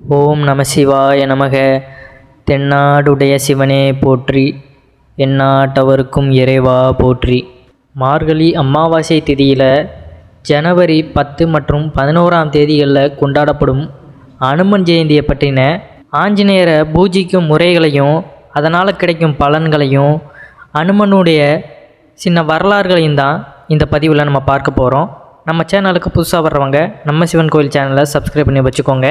ஓம் நம சிவாய நமக. தென்னாடுடைய சிவனே போற்றி, எந்நாட்டவர்க்கும் இறைவா போற்றி. மார்கழி அமாவாசை திதியில் ஜனவரி 10 மற்றும் 11ஆம் தேதிகளில் கொண்டாடப்படும் அனுமன் ஜெயந்தியை பற்றின ஆஞ்சநேயரை பூஜிக்கும் முறைகளையும் அதனால் கிடைக்கும் பலன்களையும் அனுமனுடைய சின்ன வரலாறுகளையும் தான் இந்த பதிவில் நம்ம பார்க்க போகிறோம். நம்ம சேனலுக்கு புதுசாக வர்றவங்க நம்ம சிவன் கோயில் சேனலை சப்ஸ்கிரைப் பண்ணி வச்சுக்கோங்க.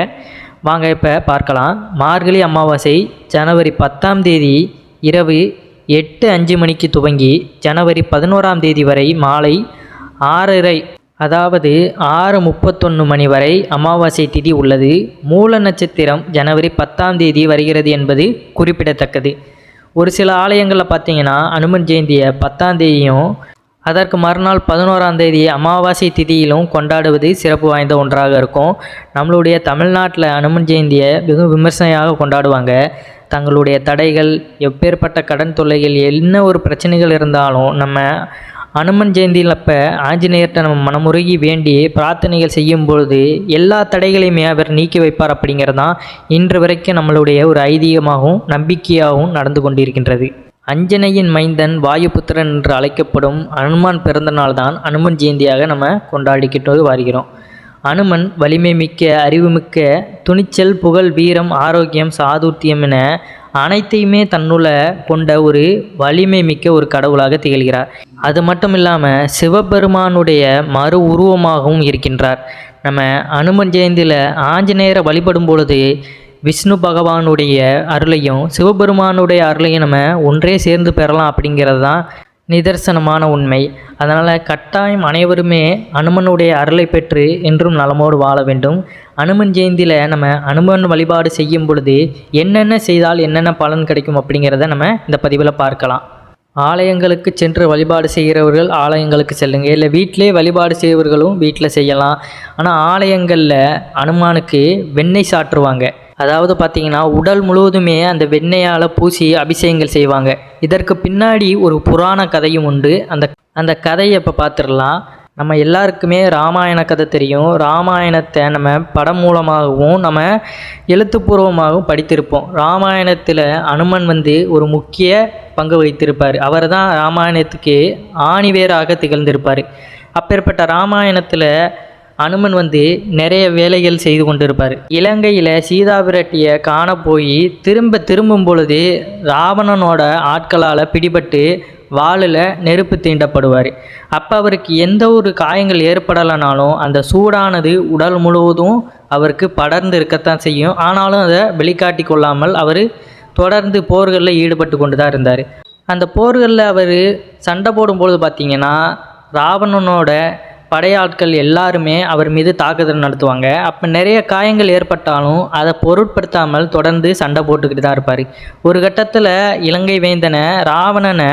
வாங்க இப்போ பார்க்கலாம். மார்கழி அமாவாசை ஜனவரி 10ஆம் தேதி இரவு 8:05 மணிக்கு துவங்கி ஜனவரி 11ஆம் தேதி வரை மாலை 6:30 அதாவது 6:31 மணி வரை அமாவாசை திதி உள்ளது. மூல நட்சத்திரம் ஜனவரி 10ஆம் தேதி வருகிறது என்பது குறிப்பிடத்தக்கது. ஒரு சில ஆலயங்களில் பார்த்தீங்கன்னா அனுமன் ஜெயந்தியை 10ஆம் தேதியும் அதற்கு மறுநாள் 11ஆம் தேதி அமாவாசை திதியிலும் கொண்டாடுவது சிறப்பு வாய்ந்த ஒன்றாக இருக்கும். நம்மளுடைய தமிழ்நாட்டில் அனுமன் ஜெயந்தியை வெகு விமர்சனையாக கொண்டாடுவாங்க. தங்களுடைய தடைகள், எப்பேற்பட்ட கடன் தொல்லைகள், என்ன ஒரு பிரச்சனைகள் இருந்தாலும் நம்ம அனுமன் ஜெயந்தியில் அப்போ ஆஞ்சநேயர்கிட்ட நம்ம மனமுருகி வேண்டி பிரார்த்தனைகள் செய்யும் பொழுது எல்லா தடைகளையுமே அவர் நீக்கி வைப்பார். அப்படிங்கிறது தான் இன்று வரைக்கும் நம்மளுடைய ஒரு ஐதீகமாகவும் நம்பிக்கையாகவும் நடந்து கொண்டிருக்கின்றது. அஞ்சனையின் மைந்தன் வாயுபுத்திரன் என்று அழைக்கப்படும் அனுமான் பிறந்த நாள் தான் அனுமன் ஜெயந்தியாக நம்ம கொண்டாடிக்கிட்டு வருகிறோம். அனுமன் வலிமை மிக்க, அறிவுமிக்க, துணிச்சல், புகழ், வீரம், ஆரோக்கியம், சாதுர்த்தியம் என அனைத்தையுமே தன்னுள்ள கொண்ட ஒரு வலிமை மிக்க ஒரு கடவுளாக திகழ்கிறார். அது மட்டும் இல்லாமல் சிவபெருமானுடைய மறு உருவமாகவும் இருக்கின்றார். நம்ம அனுமன் ஜெயந்தியில் ஆஞ்சநேயரை வழிபடும் பொழுது விஷ்ணு பகவானுடைய அருளையும் சிவபெருமானுடைய அருளையும் நம்ம ஒன்றே சேர்ந்து பெறலாம் அப்படிங்கிறது தான் நிதர்சனமான உண்மை. அதனால் கட்டாயம் அனைவருமே அனுமனுடைய அருளை பெற்று என்றும் நலமோடு வாழ வேண்டும். அனுமன் ஜெயந்தியில் நம்ம அனுமன் வழிபாடு செய்யும் பொழுது என்னென்ன செய்தால் என்னென்ன பலன் கிடைக்கும் அப்படிங்கிறத நம்ம இந்த பதிவில் பார்க்கலாம். ஆலயங்களுக்கு சென்று வழிபாடு செய்கிறவர்கள் ஆலயங்களுக்கு செல்லுங்க, இல்லை வீட்டிலே வழிபாடு செய்கிறவர்களும் வீட்டில் செய்யலாம். ஆனால் ஆலயங்களில் அனுமானுக்கு வெண்ணெய் சாற்றுவாங்க. அதாவது பார்த்திங்கன்னா உடல் முழுவதுமே அந்த வெண்ணெயால் பூசி அபிஷேகங்கள் செய்வாங்க. இதற்கு பின்னாடி ஒரு புராண கதையும் உண்டு. அந்த கதையை இப்போ பார்த்துடலாம். நம்ம எல்லாருக்குமே ராமாயண கதை தெரியும். ராமாயணத்தை நம்ம படம் மூலமாகவும் நம்ம எழுத்துப்பூர்வமாகவும் படித்திருப்போம். ராமாயணத்தில் அனுமன் ஒரு முக்கிய பங்கு வகித்திருப்பார். அவர் தான் ராமாயணத்துக்கு ஆணிவேராக திகழ்ந்திருப்பார். அப்பேற்பட்ட ராமாயணத்தில் அனுமன் நிறைய வேலைகள் செய்து கொண்டிருப்பார். இலங்கையில் சீதாபிராட்டியை காண போய் திரும்பும் பொழுது ராவணனோட ஆட்களால் பிடிபட்டு வாளில் நெருப்பு தீண்டப்படுவார். அப்போ அவருக்கு எந்த ஒரு காயங்கள் ஏற்படலைனாலும் அந்த சூடானது உடல் முழுவதும் அவருக்கு படர்ந்து இருக்கத்தான் செய்யும். ஆனாலும் அதை வெளிக்காட்டி கொள்ளாமல் அவர் தொடர்ந்து போர்களில் ஈடுபட்டு கொண்டு தான் இருந்தார். அந்த போர்களில் அவர் சண்டை போடும்பொழுது பார்த்திங்கன்னா ராவணனோட படையாட்கள் எல்லாருமே அவர் மீது தாக்குதல் நடத்துவாங்க. அப்போ நிறைய காயங்கள் ஏற்பட்டாலும் அதை பொருட்படுத்தாமல் தொடர்ந்து சண்டை போட்டுக்கிட்டு தான் இருப்பார். ஒரு கட்டத்தில் இலங்கை வேந்தனை ராவணனை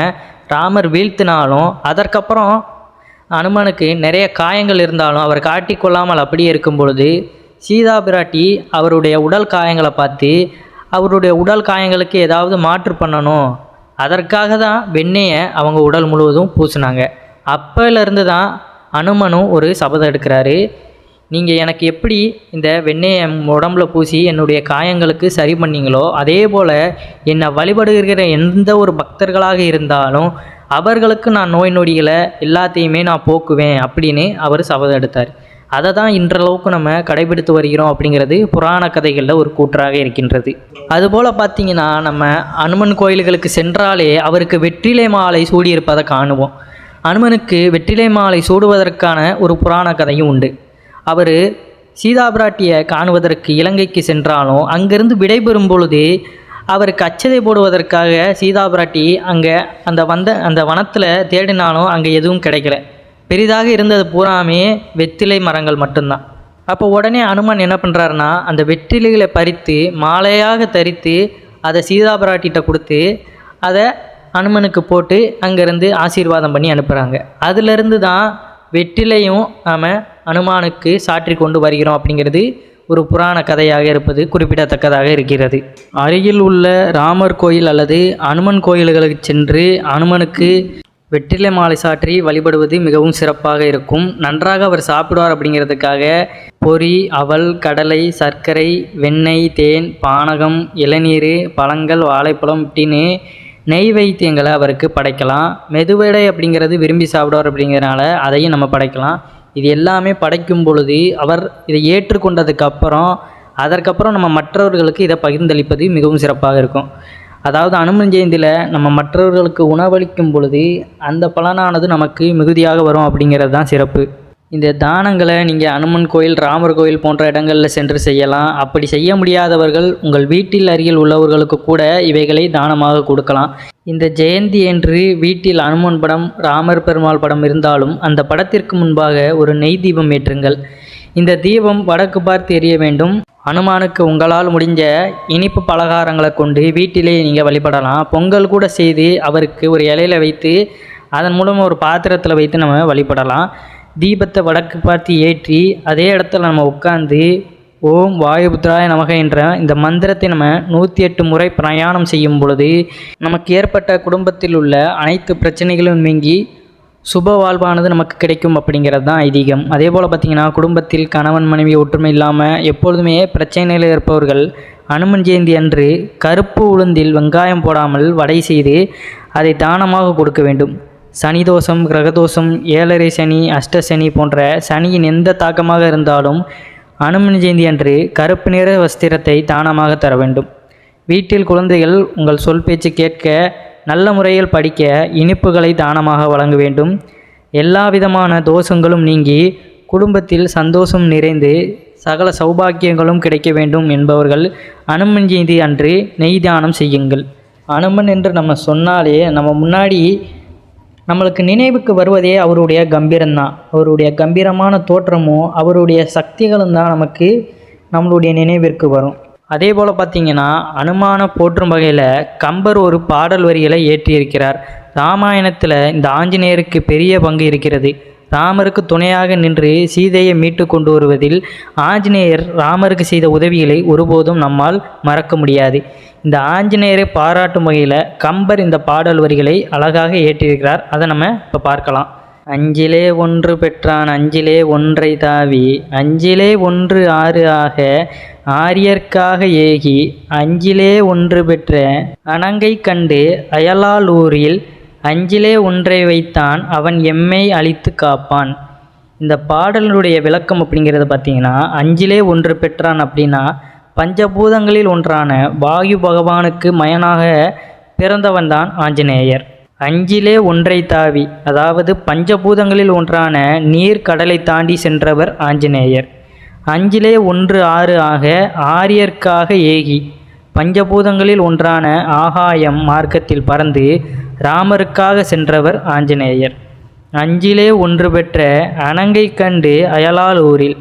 ராமர் வீழ்த்தினாலும் அதற்கப்புறம் அனுமனுக்கு நிறைய காயங்கள் இருந்தாலும் அவர் காட்டிக்கொள்ளாமல் அப்படியே இருக்கும் பொழுது சீதா பிராட்டி அவருடைய உடல் காயங்களை பார்த்து அவருடைய உடல் காயங்களுக்கு ஏதாவது மாற்று பண்ணணும், அதற்காக தான் வெண்ணெயை அவங்க உடல் முழுவதும் பூசினாங்க. அப்போலேருந்து தான் அனுமனும் ஒரு சபதம் எடுக்கிறாரு. நீங்கள் எனக்கு எப்படி இந்த வெண்ணெயை உடம்புல பூசி என்னுடைய காயங்களுக்கு சரி பண்ணீங்களோ அதே போல் என்னை வழிபடுகிற எந்த ஒரு பக்தர்களாக இருந்தாலும் அவர்களுக்கு நான் நோய் நொடிகளை எல்லாத்தையுமே நான் போக்குவேன் அப்படின்னு அவர் சபதம் எடுத்தார். அதை தான் இன்றளவுக்கு நம்ம கடைபிடித்து வருகிறோம் அப்படிங்கிறது புராண கதைகளில் ஒரு கூற்றாக இருக்கின்றது. அதுபோல் பார்த்திங்கன்னா நம்ம அனுமன் கோயில்களுக்கு சென்றாலே அவருக்கு வெற்றிலை மாலை சூடியிருப்பதை காணுவோம். அனுமனுக்கு வெற்றிலை மாலை சூடுவதற்கான ஒரு புராண கதையும் உண்டு. அவர் சீதாபிராட்டியை காணுவதற்கு இலங்கைக்கு சென்றாலும் அங்கிருந்து விடைபெறும் பொழுது அவருக்கு அச்சதை போடுவதற்காக சீதாபிராட்டி அங்கே அந்த வனத்தில் தேடினாலும் அங்கே எதுவும் கிடைக்கல. பெரிதாக இருந்தது பூராமே வெற்றிலை மரங்கள் மட்டும்தான். அப்போ உடனே அனுமன் என்ன பண்ணுறாருன்னா அந்த வெற்றிலைகளை பறித்து மாலையாக தரித்து அதை சீதாபிராட்டிகிட்ட கொடுத்து அதை அனுமனுக்கு போட்டு அங்கேருந்து ஆசீர்வாதம் பண்ணி அனுப்புகிறாங்க. அதிலிருந்து தான் வெற்றிலையும் நாம் அனுமானுக்கு சாற்றி கொண்டு வருகிறோம் அப்படிங்கிறது ஒரு புராண கதையாக இருப்பது குறிப்பிடத்தக்கதாக இருக்கிறது. அருகில் உள்ள ராமர் கோயில் அல்லது அனுமன் கோயில்களுக்கு சென்று அனுமனுக்கு வெற்றிலை மாலை சாற்றி வழிபடுவது மிகவும் சிறப்பாக இருக்கும். நன்றாக அவர் சாப்பிடுவார் அப்படிங்கிறதுக்காக பொரி, அவல், கடலை, சர்க்கரை, வெண்ணெய், தேன், பானகம், இளநீர், பழங்கள், வாழைப்பழம் இப்படின்னு நெய்வேத்தியங்களை அவருக்கு படைக்கலாம். மெதுவடை அப்படிங்கிறது விரும்பி சாப்பிடுவார் அப்படிங்கிறனால அதையும் நம்ம படைக்கலாம். இது எல்லாமே படைக்கும் பொழுது அவர் இதை ஏற்றுக்கொண்டதுக்கப்புறம் அதற்கப்புறம் நம்ம மற்றவர்களுக்கு இதை பகிர்ந்தளிப்பது மிகவும் சிறப்பாக இருக்கும். அதாவது அனுமன் ஜெயந்தியில் நம்ம மற்றவர்களுக்கு உணவளிக்கும் பொழுது அந்த பலனானது நமக்கு மிகுதியாக வரும் அப்படிங்கிறது தான் சிறப்பு. இந்த தானங்களை நீங்கள் அனுமன் கோயில், ராமர் கோயில் போன்ற இடங்களில் சென்று செய்யலாம். அப்படி செய்ய முடியாதவர்கள் உங்கள் வீட்டில் அருகில் உள்ளவர்களுக்கு கூட இவைகளை தானமாக கொடுக்கலாம். இந்த ஜெயந்தி என்று வீட்டில் அனுமன் படம், ராமர் பெருமாள் படம் இருந்தாலும் அந்த படத்திற்கு முன்பாக ஒரு நெய் தீபம் ஏற்றுங்கள். இந்த தீபம் வடக்கு பார்த்து எரிய வேண்டும். அனுமானுக்கு உங்களால் முடிஞ்ச இனிப்பு பலகாரங்களை கொண்டு வீட்டிலே நீங்கள் வழிபடலாம். பொங்கல் கூட செய்து அவருக்கு ஒரு இலையில வைத்து அதன் மூலம் ஒரு பாத்திரத்தில் வைத்து நம்ம வழிபடலாம். தீபத்தை வடக்கு பார்த்து ஏற்றி அதே இடத்துல நம்ம உட்காந்து ஓம் வாயுபுத்ராய நமக என்ற இந்த மந்திரத்தை நம்ம 108 முறை பிரயாணம் செய்யும் பொழுது நமக்கு ஏற்பட்ட குடும்பத்தில் உள்ள அனைத்து பிரச்சனைகளும் நீங்கி சுப வாழ்வானது நமக்கு கிடைக்கும் அப்படிங்கிறது தான் ஐதீகம். அதே போல் பார்த்திங்கன்னா குடும்பத்தில் கணவன் மனைவி ஒற்றுமை இல்லாமல் எப்பொழுதுமே பிரச்சனையில் இருப்பவர்கள் அனுமன் ஜெயந்தி அன்று கருப்பு உளுந்தில் வெங்காயம் போடாமல் வடை செய்து அதை தானமாக கொடுக்க வேண்டும். சனி தோஷம், கிரகதோஷம், 7.5 சனி, அஷ்ட சனி போன்ற சனியின் எந்த தாக்கமாக இருந்தாலும் அனுமன் ஜெயந்தி அன்று கருப்பு நிற வஸ்திரத்தை தானமாக தர வேண்டும். வீட்டில் குழந்தைகள் உங்கள் சொல் பேச்சு கேட்க நல்ல முறையில் படிக்க இனிப்புகளை தானமாக வழங்க வேண்டும். எல்லா விதமான தோஷங்களும் நீங்கி குடும்பத்தில் சந்தோஷம் நிறைந்து சகல சௌபாக்கியங்களும் கிடைக்க வேண்டும் என்பவர்கள் அனுமன் ஜெயந்தி அன்று நெய் தானம் செய்யுங்கள். அனுமன் என்று நம்ம சொன்னாலே நம்ம முன்னாடி நம்மளுக்கு நினைவுக்கு வருவதே அவருடைய கம்பீரம்தான். அவருடைய கம்பீரமான தோற்றமும் அவருடைய சக்திகளும் தான் நமக்கு நம்மளுடைய நினைவிற்கு வரும். அதே போல் பார்த்திங்கன்னா அனுமானை போற்றும் வகையில் கம்பர் ஒரு பாடல் வரிகளை ஏற்றியிருக்கிறார். ராமாயணத்தில் இந்த ஆஞ்சநேயருக்கு பெரிய பங்கு இருக்கிறது. ராமருக்கு துணையாக நின்று சீதையை மீட்டு கொண்டு வருவதில் ஆஞ்சநேயர் ராமருக்கு செய்த உதவிகளை ஒருபோதும் நம்மால் மறக்க முடியாது. இந்த ஆஞ்சநேயரை பாராட்டும் வகையில் கம்பர் இந்த பாடல் வரிகளை அழகாக ஏற்றியிருக்கிறார். அதை நம்ம இப்போ பார்க்கலாம். அஞ்சிலே ஒன்று பெற்றான் அஞ்சிலே ஒன்றை தாவி அஞ்சிலே ஒன்று ஆறு ஆக ஆரியர்க்காக ஏகி அஞ்சிலே ஒன்று பெற்ற அணங்கை கண்டு அயலால் ஊரில் அஞ்சிலே ஒன்றை வைத்தான் அவன் எம்மை அழித்து காப்பான். இந்த பாடலுடைய விளக்கம் அப்படிங்கிறது பார்த்திங்கன்னா அஞ்சிலே ஒன்று பெற்றான் அப்படின்னா பஞ்சபூதங்களில் ஒன்றான வாயு பகவானுக்கு மயனாக பிறந்தவன் தான் ஆஞ்சநேயர். அஞ்சிலே ஒன்றை தாவி அதாவது பஞ்சபூதங்களில் ஒன்றான நீர் கடலை தாண்டி சென்றவர் ஆஞ்சநேயர். அஞ்சிலே ஒன்று ஆறு ஆக ஆரியர்க்காக ஏகி பஞ்சபூதங்களில் ஒன்றான ஆகாயம் மார்க்கத்தில் பறந்து ராமருக்காக சென்றவர் ஆஞ்சநேயர். அஞ்சிலே ஒன்று பெற்ற அணங்கை கண்டு அயலால் ஊரில்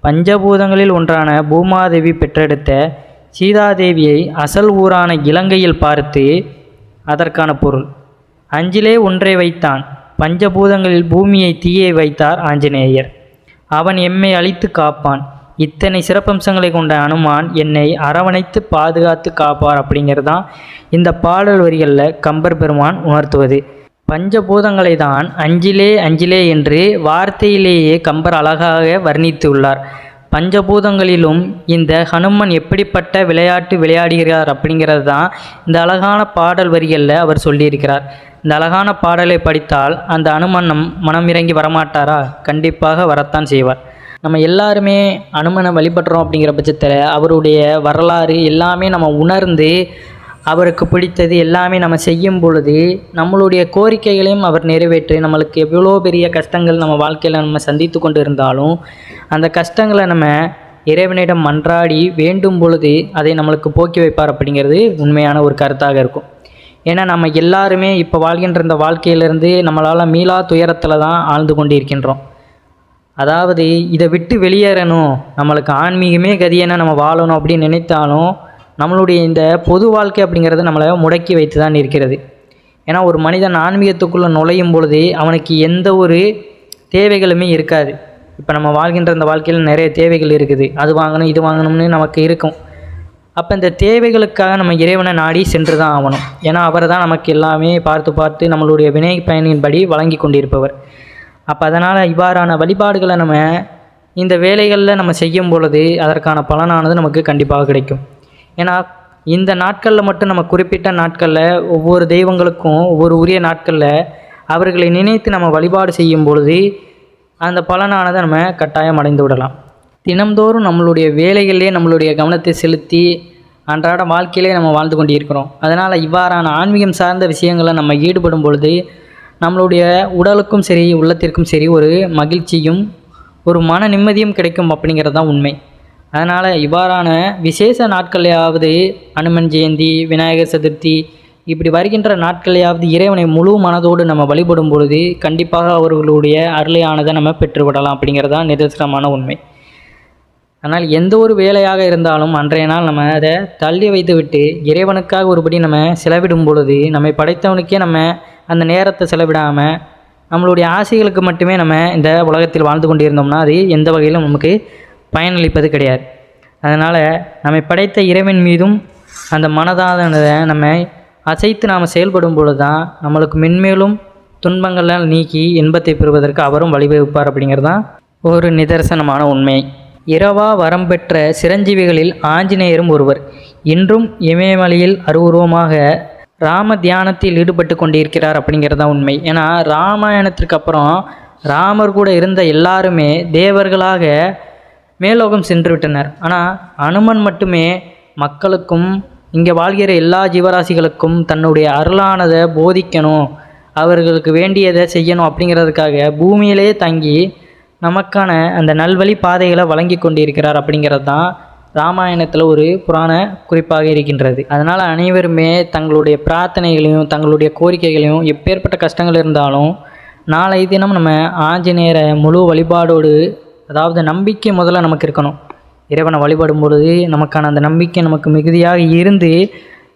பஞ்சபூதங்களில் ஒன்றான பூமாதேவி பெற்றெடுத்த சீதாதேவியை அசல் ஊரான இலங்கையில் பார்த்து அதற்கான பொருள். அஞ்சிலே ஒன்றை வைத்தான் பஞ்சபூதங்களில் பூமியை தீயை வைத்தார் ஆஞ்சநேயர். அவன் எம்மை அழித்து காப்பான். இத்தனை சிறப்பம்சங்களை கொண்ட அனுமான் என்னை அரவணைத்து பாதுகாத்து காப்பார் அப்படிங்கிறது தான் இந்த பாடல் வரிகளில் கம்பர் பெருமான் உணர்த்துவது. பஞ்சபூதங்களை தான் அஞ்சிலே அஞ்சிலே என்று வார்த்தையிலேயே கம்பர் அழகாக வர்ணித்துள்ளார். பஞ்சபூதங்களிலும் இந்த ஹனுமன் எப்படிப்பட்ட விளையாட்டு விளையாடுகிறார் அப்படிங்கிறது தான் இந்த அழகான பாடல் வரிகளில் அவர் சொல்லியிருக்கிறார். இந்த அழகான பாடலை படித்தால் அந்த அனுமன் நம் மனம் இறங்கி வரமாட்டாரா? கண்டிப்பாக வரத்தான் செய்வார். நம்ம எல்லாருமே அனுமனை வழிபடுறோம் அப்படிங்கிற பட்சத்தில் அவருடைய வரலாறு எல்லாமே நம்ம உணர்ந்து அவருக்கு பிடித்தது எல்லாமே நம்ம செய்யும் பொழுது நம்மளுடைய கோரிக்கைகளையும் அவர் நிறைவேற்றி நம்மளுக்கு எவ்வளோ பெரிய கஷ்டங்கள் நம்ம வாழ்க்கையில் நம்ம சந்தித்து கொண்டு இருந்தாலும் அந்த கஷ்டங்களை நம்ம இறைவனிடம் மன்றாடி வேண்டும் பொழுது அதை நம்மளுக்கு போக்கி வைப்பார் அப்படிங்கிறது உண்மையான ஒரு கருத்தாக இருக்கும். ஏன்னா நம்ம எல்லாருமே இப்போ வாழ்கின்ற இந்த வாழ்க்கையிலேருந்து நம்மளால் மீளா துயரத்தில் தான் ஆழ்ந்து கொண்டு இருக்கின்றோம். அதாவது இதை விட்டு வெளியேறணும், நம்மளுக்கு ஆன்மீகமே கதியென நம்ம வாழணும் அப்படின்னு நினைத்தாலும் நம்மளுடைய இந்த பொது வாழ்க்கை அப்படிங்கிறது நம்மளை முடக்கி வைத்து தான் இருக்கிறது. ஏன்னா ஒரு மனிதன் ஆன்மீகத்துக்குள்ளே நுழையும் பொழுது அவனுக்கு எந்த ஒரு தேவைகளுமே இருக்காது. இப்போ நம்ம வாழ்கின்ற இந்த வாழ்க்கையில் நிறைய தேவைகள் இருக்குது, அது வாங்கணும் இது வாங்கணும்னு நமக்கு இருக்கும். அப்போ இந்த தேவைகளுக்காக நம்ம இறைவனை நாடி சென்று தான் ஆகணும். ஏன்னா அவர் தான் நமக்கு எல்லாமே பார்த்து நம்மளுடைய வினை பயனின்படி வழங்கி கொண்டிருப்பவர். அப்போ அதனால் இவ்வாறான வழிபாடுகளை நம்ம இந்த வேலைகளில் நம்ம செய்யும் பொழுது அதற்கான பலனானது நமக்கு கண்டிப்பாக கிடைக்கும். ஏன்னா இந்த நாட்களில் மட்டும் நம்ம குறிப்பிட்ட நாட்களில் ஒவ்வொரு தெய்வங்களுக்கும் ஒவ்வொரு உரிய நாட்களில் அவர்களை நினைத்து நம்ம வழிபாடு செய்யும் பொழுது அந்த பலனானதை நம்ம கட்டாயம் அடைந்து விடலாம். தினம்தோறும் நம்மளுடைய வேலைகளிலே நம்மளுடைய கவனத்தை செலுத்தி அன்றாட வாழ்க்கையிலே நம்ம வாழ்ந்து கொண்டிருக்கிறோம். அதனால் இவ்வாறான ஆன்மீகம் சார்ந்த விஷயங்களை நம்ம ஈடுபடும் பொழுது நம்மளுடைய உடலுக்கும் சரி உள்ளத்திற்கும் சரி ஒரு மகிழ்ச்சியும் ஒரு மன நிம்மதியும் கிடைக்கும் அப்படிங்கிறது தான் உண்மை. அதனால் இவ்வாறான விசேஷ நாட்களையாவது அனுமன் ஜெயந்தி, விநாயகர் சதுர்த்தி இப்படி வருகின்ற நாட்களையாவது இறைவனை முழு மனதோடு நம்ம வழிபடும் பொழுது கண்டிப்பாக அவர்களுடைய அருளையானதை நம்ம பெற்றுவிடலாம் அப்படிங்கிறது தான் நிதர்சனமான உண்மை. ஆனால் எந்த ஒரு வேலையாக இருந்தாலும் அன்றைய நாள் நம்ம அதை தள்ளி வைத்து விட்டு இறைவனுக்காக ஒருபடி நம்ம செலவிடும் பொழுது நம்மை படைத்தவனுக்கே நம்ம அந்த நேரத்தை செலவிடாமல் நம்மளுடைய ஆசைகளுக்கு மட்டுமே நம்ம இந்த உலகத்தில் வாழ்ந்து கொண்டிருந்தோம்னா அது எந்த வகையிலும் நமக்கு பயனளிப்பது கிடையாது. அதனால் நம்மை படைத்த இறைவன் மீதும் அந்த மனதானதை நம்ம அசைத்து நாம் செயல்படும் பொழுது தான் நம்மளுக்கு மென்மேலும் துன்பங்கள்லாம் நீக்கி இன்பத்தை பெறுவதற்கு அவரும் வழிவகுப்பார் அப்படிங்கிறது தான் ஒரு நிதர்சனமான உண்மை. இரவா வரம் பெற்ற சிரஞ்சீவிகளில் ஆஞ்சநேயரும் ஒருவர். இன்றும் இமயமலையில் அருவுருவமாக ராம தியானத்தில் ஈடுபட்டு கொண்டிருக்கிறார் அப்படிங்கிறது தான் உண்மை. ஏன்னா ராமாயணத்திற்கு அப்புறம் ராமர் கூட இருந்த எல்லாருமே தேவர்களாக மேலோகம் சென்று விட்டனர். ஆனால் அனுமன் மட்டுமே மக்களுக்கும் இங்கே வாழ்கிற எல்லா ஜீவராசிகளுக்கும் தன்னுடைய அருளானதை போதிக்கணும், அவர்களுக்கு வேண்டியதை செய்யணும் அப்படிங்கிறதுக்காக பூமியிலே தங்கி நமக்கான அந்த நல்வழி பாதைகளை வழங்கி கொண்டிருக்கிறார் அப்படிங்கிறது தான் ராமாயணத்தில் ஒரு புராண குறிப்பாக இருக்கின்றது. அதனால் அனைவருமே தங்களுடைய பிரார்த்தனைகளையும் தங்களுடைய கோரிக்கைகளையும் எப்பேற்பட்ட கஷ்டங்கள் இருந்தாலும் நாளை தினம் நம்ம ஆஞ்சநேயரை முழு வழிபாடோடு, அதாவது நம்பிக்கை முதல்ல நமக்கு இருக்கணும். இறைவனை வழிபடும் பொழுது நமக்கான அந்த நம்பிக்கை நமக்கு மிகுதியாக இருந்து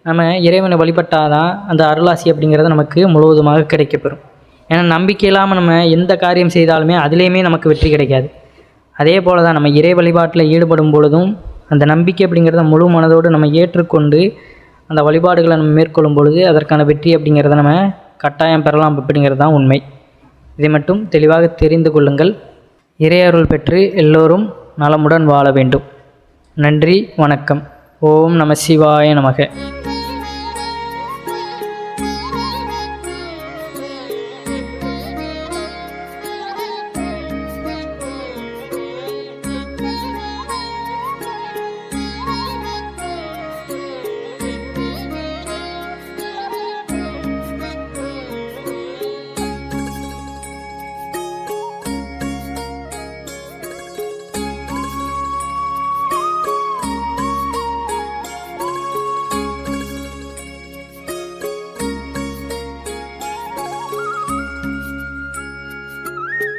நம்ம இறைவனை வழிபட்டால் தான் அந்த அருளாசி அப்படிங்கிறது நமக்கு முழுவதுமாக கிடைக்கப்பெறும். ஏன்னா நம்பிக்கை இல்லாமல் நம்ம எந்த காரியம் செய்தாலுமே அதுலேயுமே நமக்கு வெற்றி கிடைக்காது. அதே போல் தான் நம்ம இறை வழிபாட்டில் ஈடுபடும் பொழுதும் அந்த நம்பிக்கை அப்படிங்கிறத முழு மனதோடு நம்ம ஏற்றுக்கொண்டு அந்த வழிபாடுகளை நம்ம மேற்கொள்ளும் பொழுது அதற்கான வெற்றி அப்படிங்கிறத நம்ம கட்டாயம் பெறலாம் அப்படிங்கிறது தான் உண்மை. இதை மட்டும் தெளிவாக தெரிந்து கொள்ளுங்கள். இறையருள் பெற்று எல்லோரும் நலமுடன் வாழ வேண்டும். நன்றி, வணக்கம். ஓம் நம சிவாய நமக.